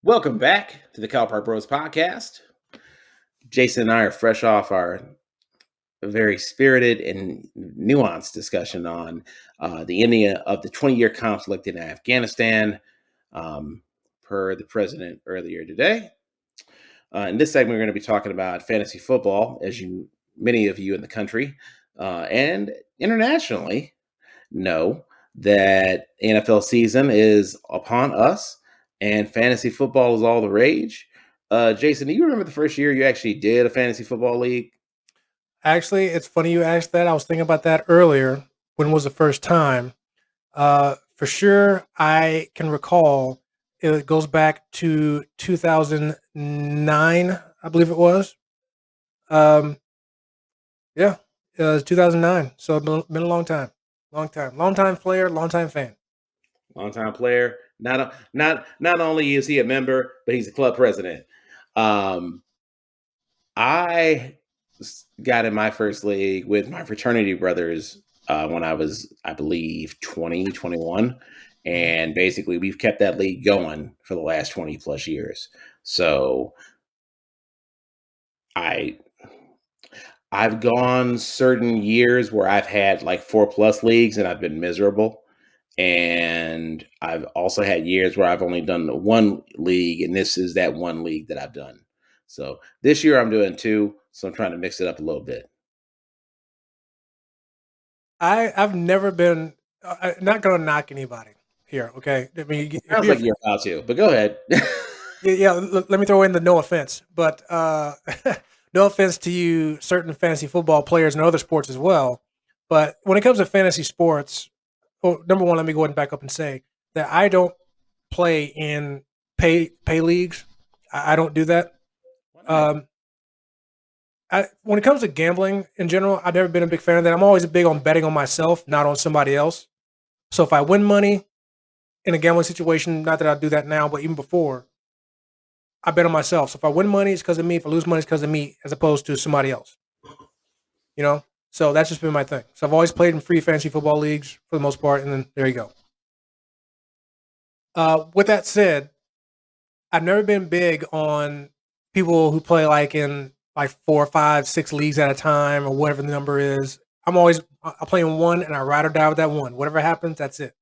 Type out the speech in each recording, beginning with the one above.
Welcome back to the Cal Park Bros podcast. Jason and I are fresh off our very spirited and nuanced discussion on the ending of the 20-year conflict in Afghanistan, um, per the president earlier today. In this segment, we're going to be talking about fantasy football, as many of you in the country and internationally know that NFL season is upon us and fantasy football is all the rage. Jason, do you remember the first year you actually did a fantasy football league? Actually, it's funny you asked that. I was thinking about that earlier. When was the first time? For sure, I can recall it goes back to 2009, I believe it was. Um, yeah, it was 2009. So it's been a long time. Long time player, long time fan. Longtime player. Not only is he a member, but he's a club president. Um, I got in my first league with my fraternity brothers when I was, I believe, 20, 21. And basically, we've kept that league going for the last 20 plus years. So I I've gone certain years where I've had like 4+ leagues and I've been miserable. And I've also had years where I've only done one league, and this is that one league that I've done. So this year I'm doing two, so I'm trying to mix it up a little bit. I've never been. Not gonna knock anybody here. Okay, I mean, if Sounds you're like you're about to, but go ahead. yeah, let me throw in the no offense, but no offense to you, certain fantasy football players and other sports as well. But when it comes to fantasy sports, well, number one, let me go ahead and back up and say that I don't play in pay leagues. I don't do that. Why not? Um, when it comes to gambling in general, I've never been a big fan of that. I'm always big on betting on myself, not on somebody else. So if I win money in a gambling situation, not that I do that now, but even before, I bet on myself. So if I win money, it's because of me. If I lose money, it's because of me, as opposed to somebody else. You know. So that's just been my thing. So I've always played in free fantasy football leagues for the most part, and then there you go. With that said, I've never been big on people who play like in like 4, 5, 6 leagues at a time or whatever the number is. I play in one and I ride or die with that one. Whatever happens, that's it.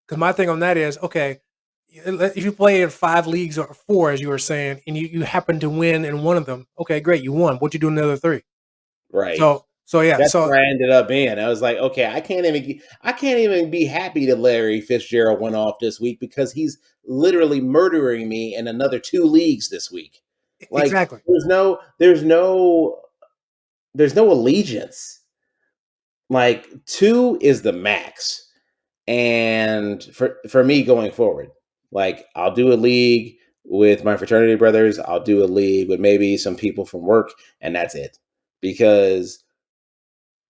Because my thing on that is okay. If you play in 5 leagues or four, as you were saying, and you happen to win in one of them, okay, great, you won. What you do in the other three? Right. So yeah, That's so where I ended up being. I was like, okay, I can't even be happy that Larry Fitzgerald went off this week because he's literally murdering me in another 2 leagues this week. Like exactly. there's no allegiance. Like 2 is the max. And for me going forward, like I'll do a league with my fraternity brothers, I'll do a league with maybe some people from work, and that's it. Because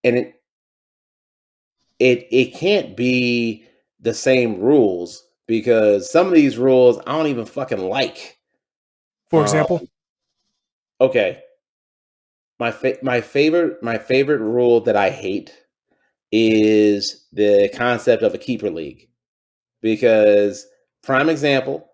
and it can't be the same rules because some of these rules I don't even fucking like. For Uh, example, okay, my favorite rule that I hate is the concept of a keeper league because prime example,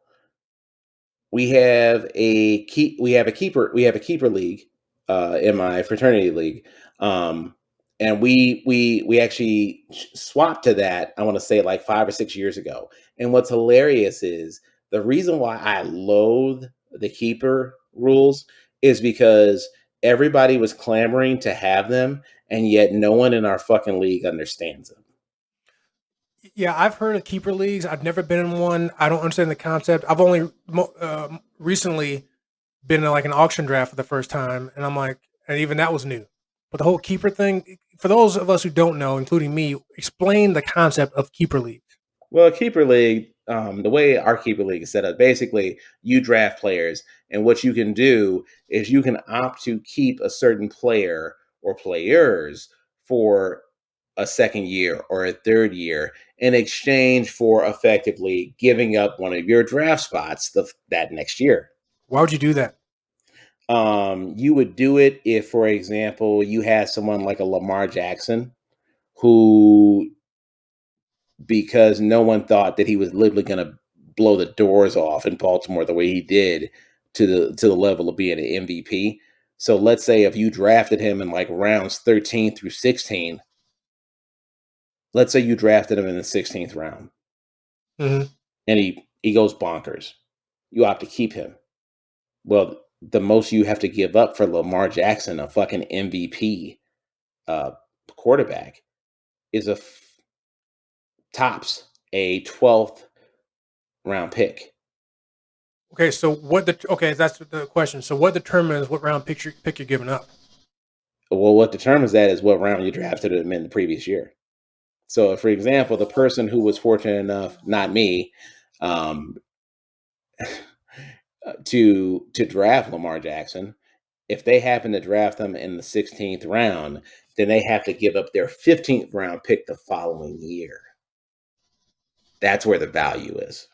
we have a keeper league in my fraternity league, um, and we actually swapped to that. I want to say like 5 or 6 years ago. And what's hilarious is the reason why I loathe the keeper rules is because everybody was clamoring to have them, and yet no one in our fucking league understands them. yeah, I've heard of keeper leagues. I've never been in one. I don't understand the concept. I've only recently been in like an auction draft for the first time, and I'm like, and even that was new. But the whole keeper thing, for those of us who don't know, including me, explain the concept of keeper leagues. Well, keeper league, the way our keeper league is set up, basically you draft players, and what you can do is you can opt to keep a certain player or players for a second year or a third year in exchange for effectively giving up one of your draft spots that next year. Why would you do that? You would do it if, for example, you had someone like a Lamar Jackson who, because no one thought that he was literally going to blow the doors off in Baltimore the way he did to the level of being an MVP. So let's say if you drafted him in like rounds 13 through 16, let's say you drafted him in the 16th round Mhm. and he goes bonkers. You opt to keep him. Well, the most you have to give up for Lamar Jackson, a fucking MVP uh, quarterback, is tops a 12th round pick. Okay, so that's the question. So what determines what round pick you're giving up? Well, what determines that is what round you drafted him in the previous year. So, for example, the person who was fortunate enough, not me, um, to draft Lamar Jackson, if they happen to draft him in the 16th round, then they have to give up their 15th round pick the following year. That's where the value is.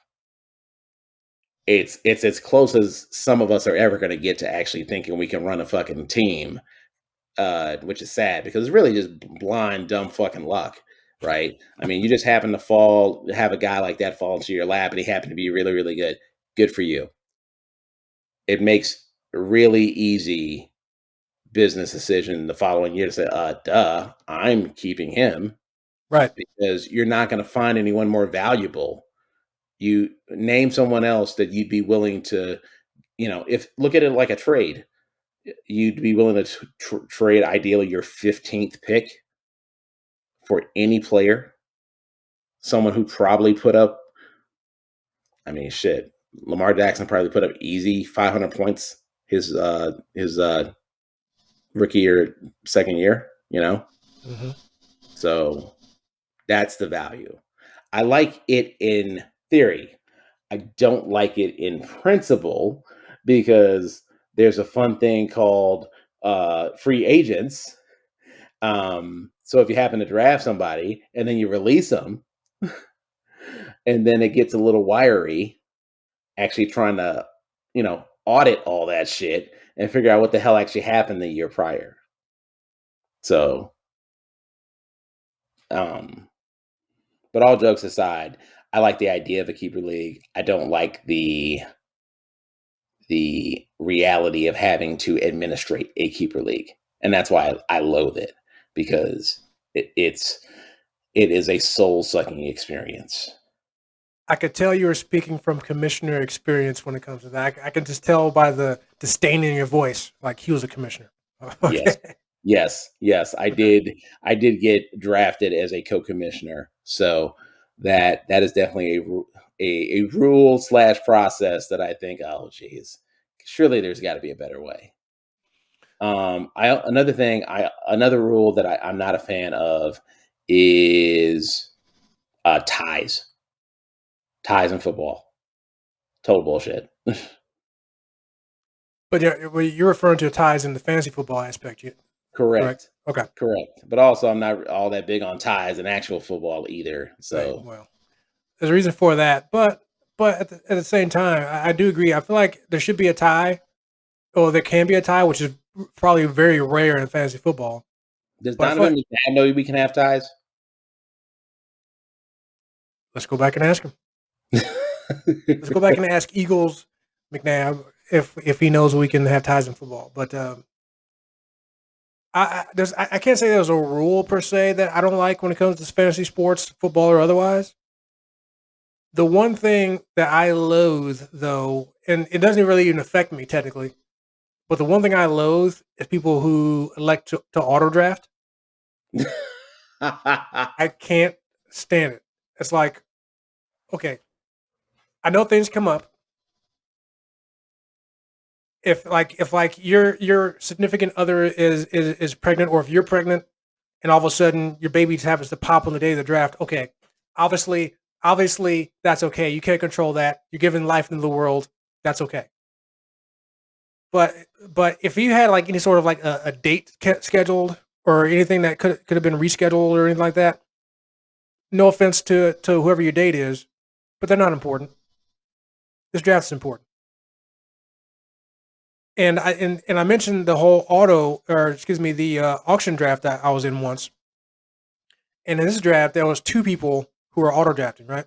It's as close as some of us are ever going to get to actually thinking we can run a fucking team, which is sad because it's really just blind, dumb fucking luck, right? I mean, you just happen to have a guy like that fall into your lap, and he happened to be really, really good. Good for you. It makes really easy business decision the following year to say, duh, I'm keeping him Right. because you're not going to find anyone more valuable. You name someone else that you'd be willing to, if look at it like a trade, you'd be willing to trade ideally your 15th pick for any player, someone who probably put up, I mean, shit, Lamar Jackson probably put up easy 500 points his rookie or second year, Mm-hmm. So that's the value. I like it in theory. I don't like it in principle because there's a fun thing called free agents. So if you happen to draft somebody and then you release them, and then it gets a little wiry, actually trying to, audit all that shit and figure out what the hell actually happened the year prior. So, um, but all jokes aside, I like the idea of a keeper league. I don't like the reality of having to administrate a keeper league, and that's why I loathe it because it is a soul sucking experience. I could tell you were speaking from commissioner experience when it comes to that. I can just tell by the disdain in your voice, like he was a commissioner. Yes. Okay. Yes. I Okay. did. I did get drafted as a co-commissioner, so that is definitely a rule slash process that I think, oh, geez, surely there's got to be a better way. Another rule that I'm not a fan of is ties. Ties in football, total bullshit. But yeah, well, you're referring to ties in the fantasy football aspect, correct? Correct, Okay. correct. But also, I'm not all that big on ties in actual football either. Right. So Well, there's a reason for that, but at the same time, I do agree. I feel like there should be a tie, or there can be a tie, which is probably very rare in fantasy football. does But I feel Donovan like McNabb know we can have ties? let's go back and ask him. Let's go back and ask Eagles McNabb if he knows we can have ties in football. But I can't say there's a rule per se that I don't like when it comes to fantasy sports, football or otherwise. The one thing that I loathe, though, and it doesn't really even affect me technically, but the one thing I loathe is people who elect to auto draft. I can't stand it. It's like, okay, I know things come up. If your significant other is pregnant, or if you're pregnant and all of a sudden your baby just happens to pop on the day of the draft, okay, obviously that's okay. You can't control that. You're giving life into the world. That's okay. But but if you had like any sort of like a date scheduled or anything that could have been rescheduled or anything like that, no offense to whoever your date is, but they're not important. This draft is important. And I mentioned the whole the auction draft that I was in once. And in this draft, there was two people who were auto drafting, right?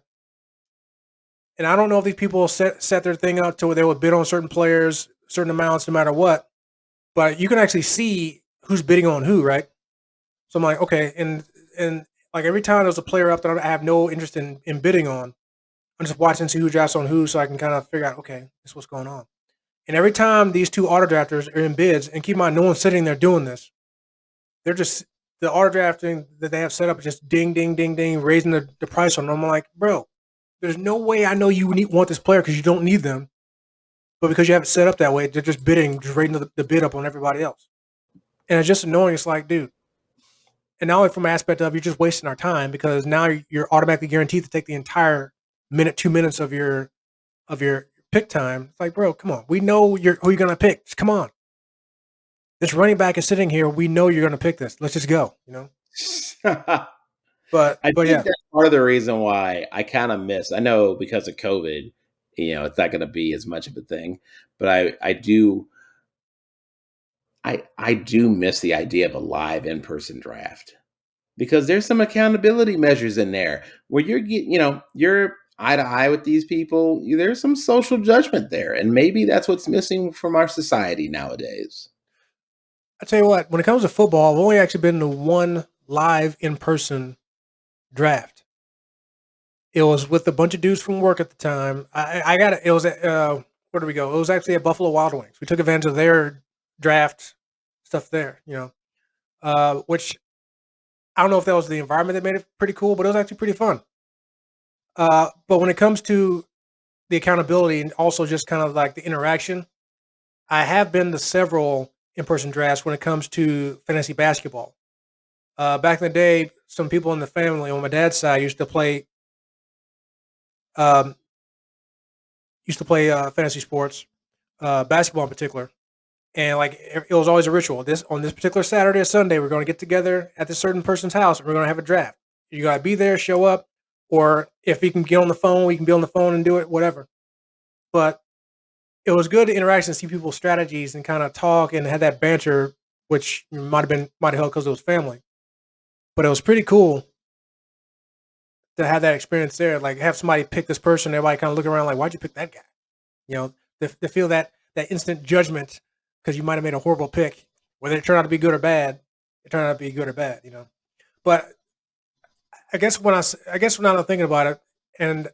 And I don't know if these people set their thing up to where they would bid on certain players, certain amounts, no matter what. But you can actually see who's bidding on who, right? So I'm like, okay, and like every time there's a player up that I have no interest in bidding on, I'm just watching to see who drafts on who, so I can kind of figure out, okay, this is what's going on. And every time these two auto drafters are in bids, and keep in mind, no one's sitting there doing this. They're just the auto drafting that they have set up, just ding, ding, ding, ding, raising the price on them. I'm like, bro, there's no way I know you want this player because you don't need them, but because you have it set up that way, they're just bidding, just raising the bid up on everybody else. And it's just annoying. It's like, dude. And not only from an aspect of you're just wasting our time because now you're automatically guaranteed to take the entire minute, 2 minutes of your pick time. It's like, bro, come on. We know who you're gonna pick. Just come on. This running back is sitting here. We know you're gonna pick this. Let's just go. But I think yeah, that's part of the reason why I kind of miss. I know because of COVID, it's not going to be as much of a thing, but I do miss the idea of a live in person draft because there's some accountability measures in there where you're eye to eye with these people. There's some social judgment there, and maybe that's what's missing from our society nowadays. I tell you what. When it comes to football, I've only actually been to one live in person draft. It was with a bunch of dudes from work at the time. I got it. It was at where do we go? It was actually at Buffalo Wild Wings. We took advantage of their draft stuff there. Which I don't know if that was the environment that made it pretty cool, but it was actually pretty fun. But when it comes to the accountability and also just kind of like the interaction, I have been to several in-person drafts when it comes to fantasy basketball. Back in the day, some people in the family on my dad's side um, used to play fantasy sports, basketball in particular, and like it was always a ritual. This on this particular Saturday or Sunday, we're going to get together at this certain person's house, and we're going to have a draft. You got to be there, show up, or if we can get on the phone, we can be on the phone and do it, whatever. But it was good to interact and see people's strategies and kind of talk and had that banter, which might have helped because it was family. But it was pretty cool to have that experience there. Like have somebody pick this person, everybody kind of look around like, "Why'd you pick that guy?" To feel that instant judgment because you might have made a horrible pick, whether it turned out to be good or bad. It turned out to be good or bad. But I guess when I'm thinking about it and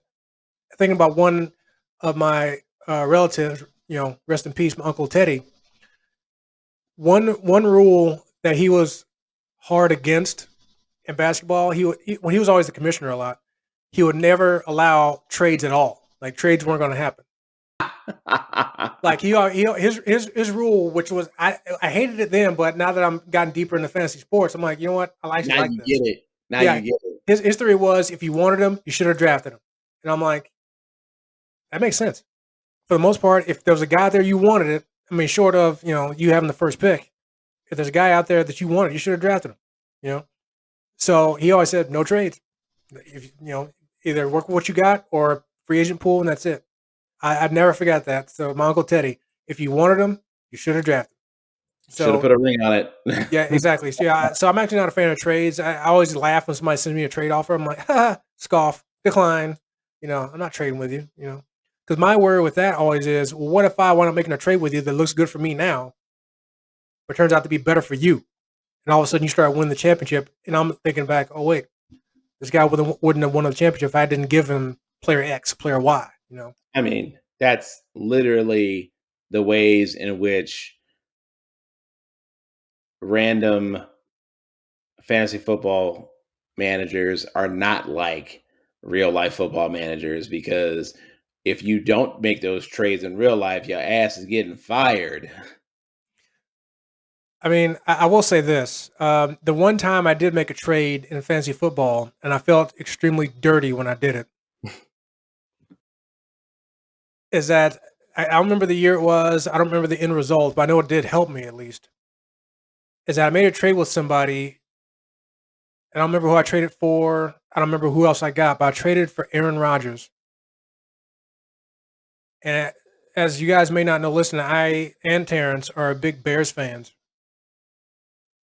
thinking about one of my relatives, rest in peace, my uncle Teddy. One rule that he was hard against in basketball, when he was always the commissioner a lot, he would never allow trades at all. Like trades weren't going to happen. Like his rule, which was I hated it then, but now that I'm gotten deeper into fantasy sports, I'm like, you know what, I actually Now like you this. get it. Now Yeah, you get it. his theory was if you wanted him, you should have drafted him, and I'm like, that makes sense. For the most part, if there was a guy there you wanted it, I mean, short of you having the first pick, if there's a guy out there that you wanted, you should have drafted him. You know, so he always said no trades. If either work with what you got or free agent pool, and that's it. I've never forgot that. So my uncle Teddy, if you wanted him, you should have drafted him. Should have So put a ring on it. yeah, exactly. So yeah, so I'm actually not a fan of trades. I always laugh when somebody sends me a trade offer. I'm like, scoff, decline. I'm not trading with you. Because my worry with that always is, well, what if I wind up making a trade with you that looks good for me now, but turns out to be better for you? And all of a sudden you start winning the championship, and I'm thinking back, oh wait, this guy wouldn't have won the championship if I didn't give him player X, player Y. I mean, that's literally the ways in which random fantasy football managers are not like real life football managers because if you don't make those trades in real life, your ass is getting fired. I mean, I will say this: the one time I did make a trade in fantasy football, and I felt extremely dirty when I did it, is that I don't remember the year it was. I don't remember the end result, but I know it did help me at least. Is that I made a trade with somebody, and I don't remember who I traded for. I don't remember who else I got, but I traded for Aaron Rodgers. And as you guys may not know, listen, I and Terrence are big Bears fans.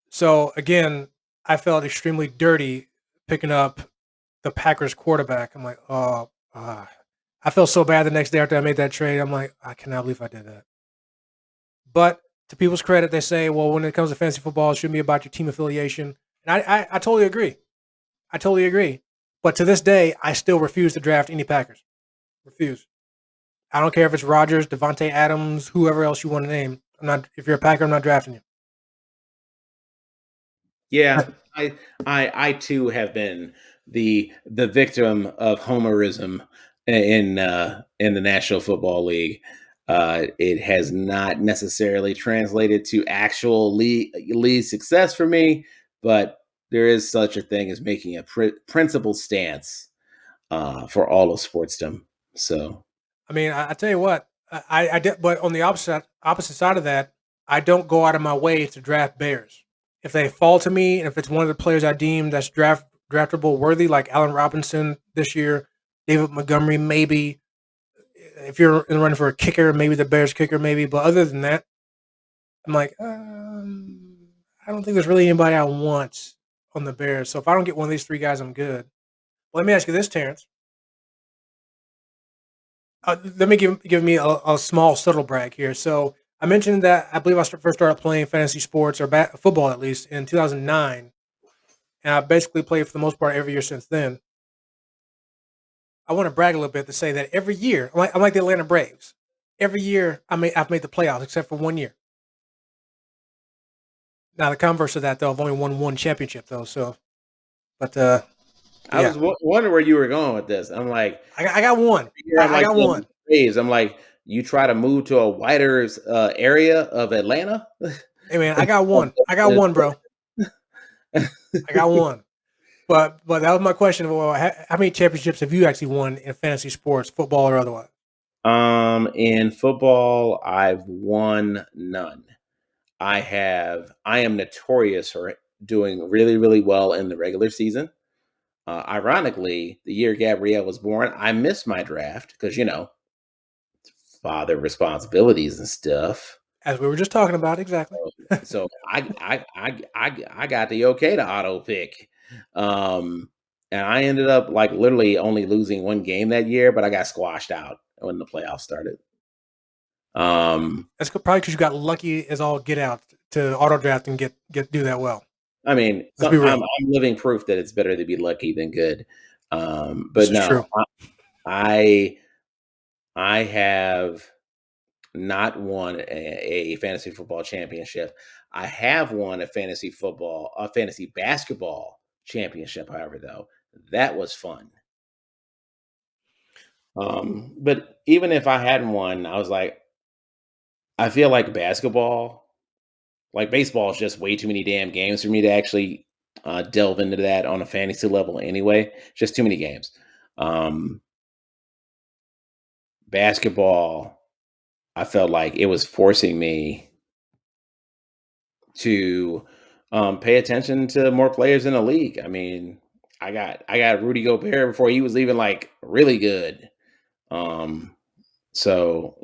So again, I felt extremely dirty picking up the Packers quarterback. I'm like, oh, I felt so bad the next day after I made that trade. I'm like, I cannot believe I did that. But to people's credit, they say, well, when it comes to fantasy football, it shouldn't be about your team affiliation. And I totally agree. I totally agree. But to this day, I still refuse to draft any Packers. Refuse. I don't care if it's Rodgers, Devontae Adams, whoever else you want to name. I'm not. If you're a Packer, I'm not drafting you. Yeah, I too have been the victim of homerism in the National Football League. It has not necessarily translated to actual league success for me, but there is such a thing as making a principled stance for all of sportsdom. So, I mean, I tell you what, I did, but on the opposite side of that, I don't go out of my way to draft Bears. If they fall to me, and if it's one of the players I deem that's draftable worthy, like Allen Robinson this year, David Montgomery, maybe. If you're in the running for a kicker, maybe the Bears kicker, maybe. But other than that, I'm like, I don't think there's really anybody I want on the Bears. So if I don't get one of these three guys, I'm good. Let me ask you this, Terrence. Let me give me a small subtle brag here. So I mentioned that I believe I first started playing fantasy sports or football at least in 2009, and I basically played for the most part every year since then. I want to brag a little bit to say that every year, I'm like the Atlanta Braves. Every year, I've made the playoffs except for 1 year. Now the converse of that, though, I've only won one championship though. So, but I was yeah, wondering where you were going with this. I'm like, I got one. here I'm I like got the one. Braves. I'm like, you try to move to a wider area of Atlanta. Hey man, I got one. I got one, bro. I got one. But that was my question. Well, how many championships have you actually won in fantasy sports, football or otherwise? In football, I've won none. I am notorious for doing really, really well in the regular season. Ironically, the year Gabrielle was born, I missed my draft because, father responsibilities and stuff. As we were just talking about, exactly. So I got the okay to auto pick. Um, and I ended up like literally only losing one game that year, but I got squashed out when the playoffs started. That's probably because you got lucky as all get out to auto draft and get do that well. I mean, Let's be real. I'm living proof that it's better to be lucky than good. This But is no, true. I I have not won a fantasy football championship. I have won a fantasy basketball championship. However, though that was fun. But even if I hadn't won, I was like, I feel like basketball, like baseball, is just way too many damn games for me to actually delve into that on a fantasy level. Anyway, just too many games. Um, Basketball, I felt like it was forcing me to pay attention to more players in the league. I mean, I got Rudy Gobert before he was even like really good. Um, so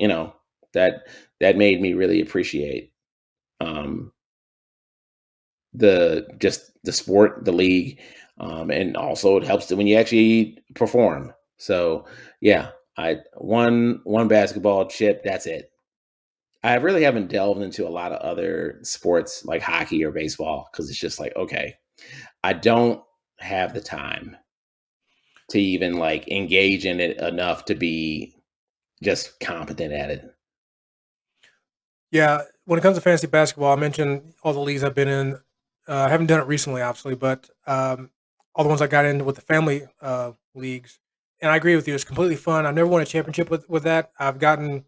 that that made me really appreciate um, the just the sport, the league, and also it helps when you actually perform. So yeah, I one basketball chip. That's it. I really haven't delved into a lot of other sports like hockey or baseball because it's just like, okay, I don't have the time to even like engage in it enough to be just competent at it. Yeah, when it comes to fantasy basketball, I mentioned all the leagues I've been in. I haven't done it recently, obviously, but all the ones I got into with the family leagues, and I agree with you. It's completely fun. I've never won a championship with that. I've done.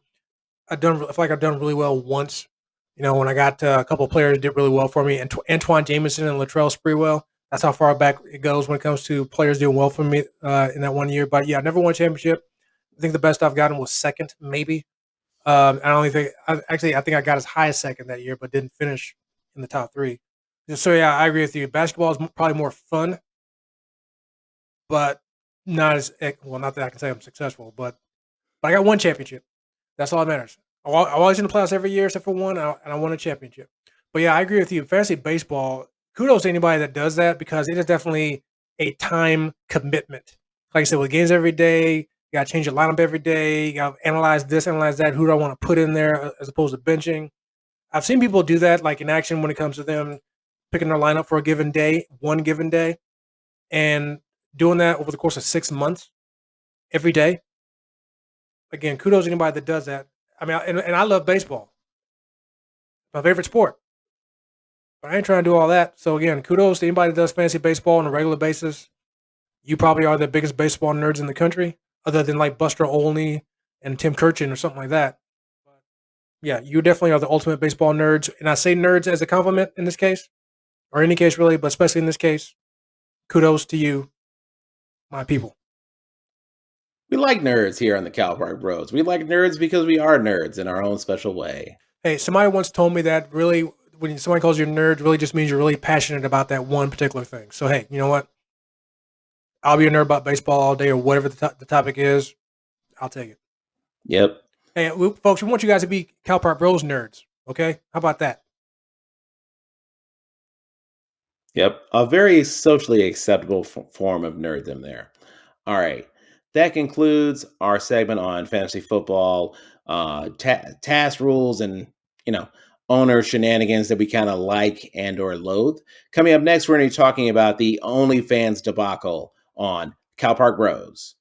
I feel like I've done really well once. When I got a couple of players did really well for me, and Antoine Jameson and Latrell Sprewell. That's how far back it goes when it comes to players doing well for me in that 1 year. But yeah, I never won a championship. I think the best I've gotten was second, maybe. I don't think I think I got as high as second that year, but didn't finish in the top three. So yeah, I agree with you. Basketball is probably more fun, but not as well. Not that I can say I'm successful, but I got one championship. That's all that matters. I'm always in the playoffs every year except for one, and I won a championship. But yeah, I agree with you. Fantasy baseball, kudos to anybody that does that because it is definitely a time commitment. Like I said, with games every day, you You got to change your lineup every day. You got to analyze this, analyze that. Who do I want to put in there as opposed to benching? I've seen people do that, like in action, when it comes to them picking their lineup for a given day, one given day, and doing that over the course of 6 months every day. Again, kudos to anybody that does that. I mean, and I love baseball, my favorite sport, but I ain't trying to do all that. So again, kudos to anybody that does fantasy baseball on a regular basis. You probably are the biggest baseball nerds in the country, other than like Buster Olney and Tim Kirchin or something like that. Yeah, you definitely are the ultimate baseball nerds. And I say nerds as a compliment in this case, or any case really, but especially in this case, kudos to you, my people. We like nerds here on the Cal Park Bros. We like nerds because we are nerds in our own special way. Hey, somebody once told me that really, when somebody calls you a nerd, really just means you're really passionate about that one particular thing. So hey, you know what? I'll be a nerd about baseball all day or whatever the topic is. I'll take it. Yep. Hey, folks, we want you guys to be Cal Park Bros nerds. Okay, how about that? Yep. A very socially acceptable form of nerddom there. All right. That concludes our segment on fantasy football, task rules, and you know owner shenanigans that we kind of like and or loathe. Coming up next, we're going to be talking about the OnlyFans debacle on Cal Park Bros.